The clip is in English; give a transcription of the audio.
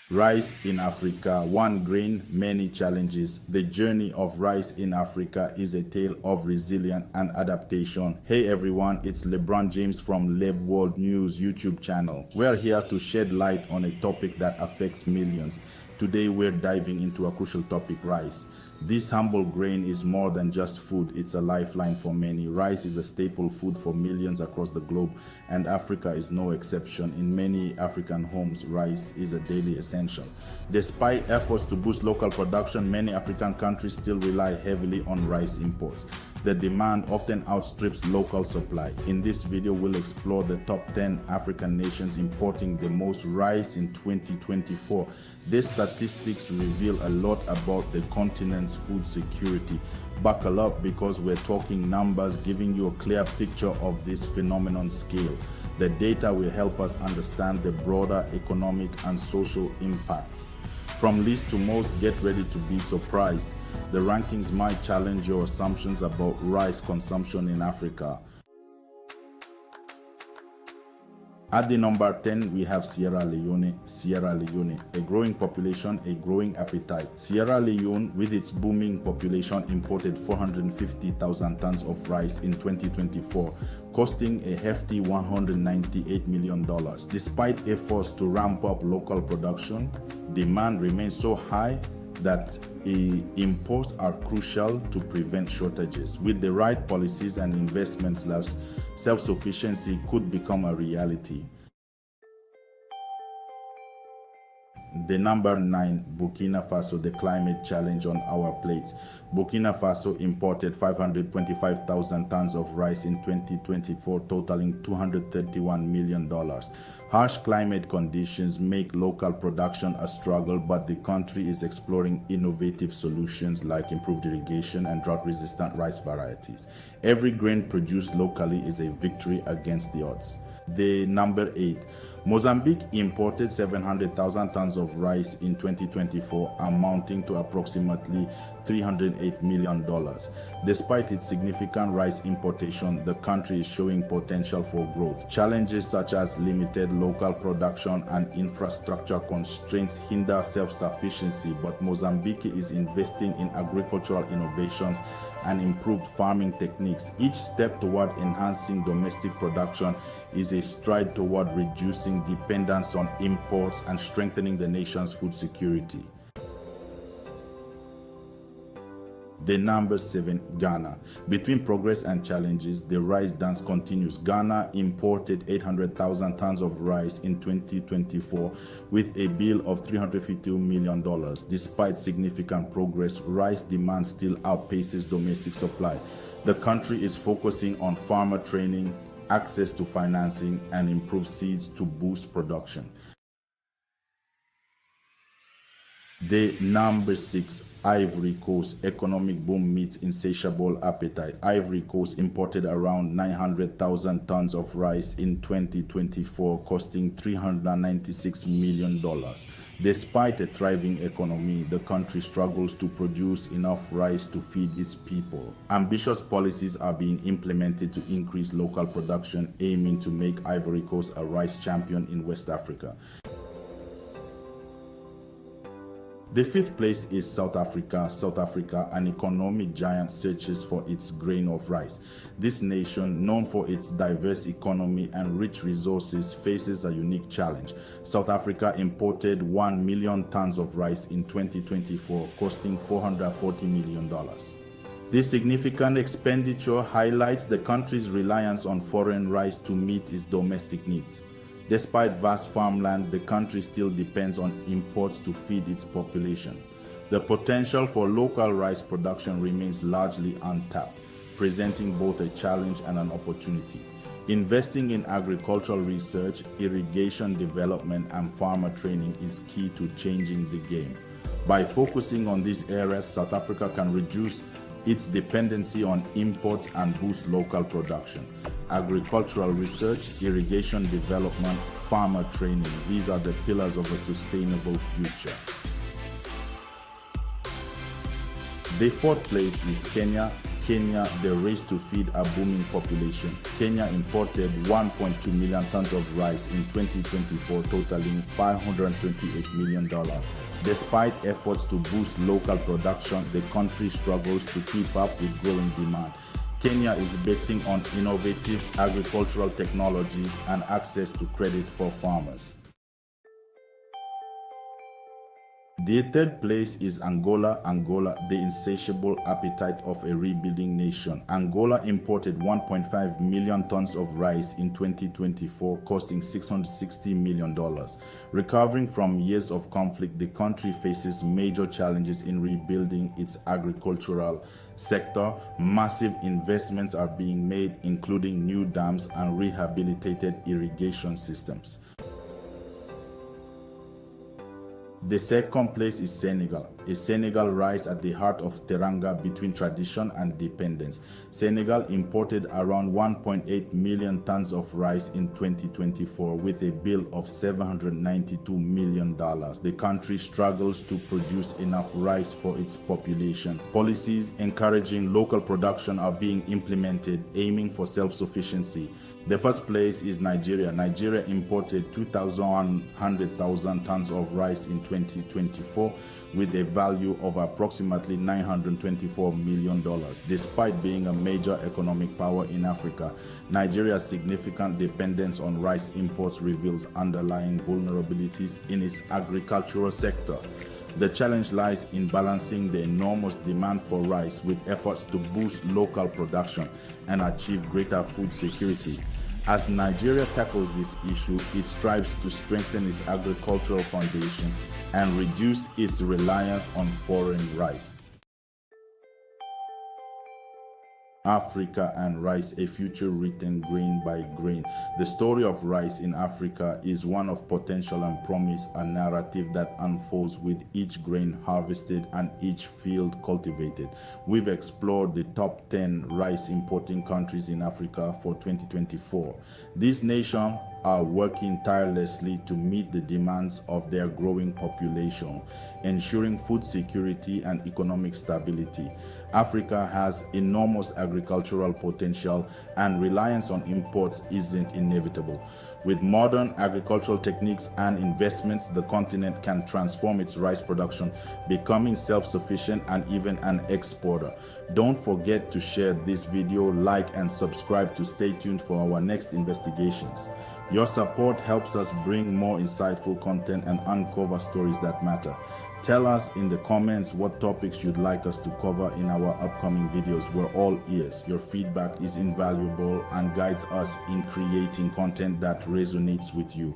Rice in Africa, one grain, many challenges. The journey of rice in Africa is a tale of resilience and adaptation. Hey everyone, it's LeBron James from Leb World News YouTube channel. We're here to shed light on a topic that affects millions. Today we're diving into a crucial topic, rice. This humble grain is more than just food, it's a lifeline for many. Rice is a staple food for millions across the globe, and Africa is no exception. In many African homes, rice is a daily essential. Despite efforts to boost local production, many African countries still rely heavily on rice imports. The demand often outstrips local supply. In this video, we'll explore the top 10 African nations importing the most rice in 2024. These statistics reveal a lot about the continent's food security. Buckle up because we're talking numbers, giving you a clear picture of this phenomenon scale. The data will help us understand the broader economic and social impacts. From least to most, get ready to be surprised. The rankings might challenge your assumptions about rice consumption in Africa. At the number 10, we have Sierra Leone. Sierra Leone, a growing population, a growing appetite. Sierra Leone, with its booming population, imported 450,000 tons of rice in 2024, costing a hefty $198 million. Despite efforts to ramp up local production, demand remains so high that imports are crucial to prevent shortages. With the right policies and investments, self-sufficiency could become a reality. The number 9, Burkina Faso, the climate challenge on our plates. Burkina Faso imported 525,000 tons of rice in 2024, totaling $231 million. Harsh climate conditions make local production a struggle, but the country is exploring innovative solutions like improved irrigation and drought-resistant rice varieties. Every grain produced locally is a victory against the odds. The number 8, Mozambique imported 700,000 tons of rice in 2024, amounting to approximately $308 million. Despite its significant rice importation, the country is showing potential for growth. Challenges such as limited local production and infrastructure constraints hinder self-sufficiency, but Mozambique is investing in agricultural innovations and improved farming techniques. Each step toward enhancing domestic production is a stride toward reducing dependence on imports and strengthening the nation's food security. The number 7, Ghana. Between progress and challenges, the rice dance continues. Ghana imported 800,000 tons of rice in 2024 with a bill of $352 million. Despite significant progress, rice demand still outpaces domestic supply. The country is focusing on farmer training, access to financing, and improved seeds to boost production. The number 6, Ivory Coast. Economic boom meets insatiable appetite. Ivory Coast imported around 900,000 tons of rice in 2024, costing $396 million. Despite a thriving economy, the country struggles to produce enough rice to feed its people. Ambitious policies are being implemented to increase local production, aiming to make Ivory Coast a rice champion in West Africa. The 5th place is South Africa. South Africa, an economic giant, searches for its grain of rice. This nation, known for its diverse economy and rich resources, faces a unique challenge. South Africa imported 1 million tons of rice in 2024, costing $440 million. This significant expenditure highlights the country's reliance on foreign rice to meet its domestic needs. Despite vast farmland, the country still depends on imports to feed its population. The potential for local rice production remains largely untapped, presenting both a challenge and an opportunity. Investing in agricultural research, irrigation development, and farmer training is key to changing the game. By focusing on these areas, South Africa can reduce its dependency on imports and boost local production. Agricultural research, irrigation development, farmer training, these are the pillars of a sustainable future. The 4th place is Kenya. Kenya, the race to feed a booming population. Kenya imported 1.2 million tons of rice in 2024, totaling $528 million. Despite efforts to boost local production, the country struggles to keep up with growing demand. Kenya is betting on innovative agricultural technologies and access to credit for farmers. The third place is Angola. Angola, the insatiable appetite of a rebuilding nation. Angola imported 1.5 million tons of rice in 2024, costing $660 million. Recovering from years of conflict, the country faces major challenges in rebuilding its agricultural sector. Massive investments are being made, including new dams and rehabilitated irrigation systems. The second place is Senegal. Senegal rise at the heart of Teranga between tradition and dependence. Senegal imported around 1.8 million tons of rice in 2024 with a bill of $792 million. The country struggles to produce enough rice for its population. Policies encouraging local production are being implemented, aiming for self-sufficiency. The first place is Nigeria. Nigeria imported 2,100,000 tons of rice in 2024 with a value of approximately $924 million. Despite being a major economic power in Africa, Nigeria's significant dependence on rice imports reveals underlying vulnerabilities in its agricultural sector. The challenge lies in balancing the enormous demand for rice with efforts to boost local production and achieve greater food security. As Nigeria tackles this issue, it strives to strengthen its agricultural foundation and reduce its reliance on foreign rice. Africa and rice, a future written grain by grain. The story of rice in Africa is one of potential and promise, a narrative that unfolds with each grain harvested and each field cultivated. We've explored the top 10 rice importing countries in Africa for 2024. These nations are working tirelessly to meet the demands of their growing population, ensuring food security and economic stability. Africa has enormous agricultural potential, and reliance on imports isn't inevitable. With modern agricultural techniques and investments, the continent can transform its rice production, becoming self-sufficient and even an exporter. Don't forget to share this video, like and subscribe to stay tuned for our next investigations. Your support helps us bring more insightful content and uncover stories that matter. Tell us in the comments what topics you'd like us to cover in our upcoming videos. We're all ears. Your feedback is invaluable and guides us in creating content that resonates with you.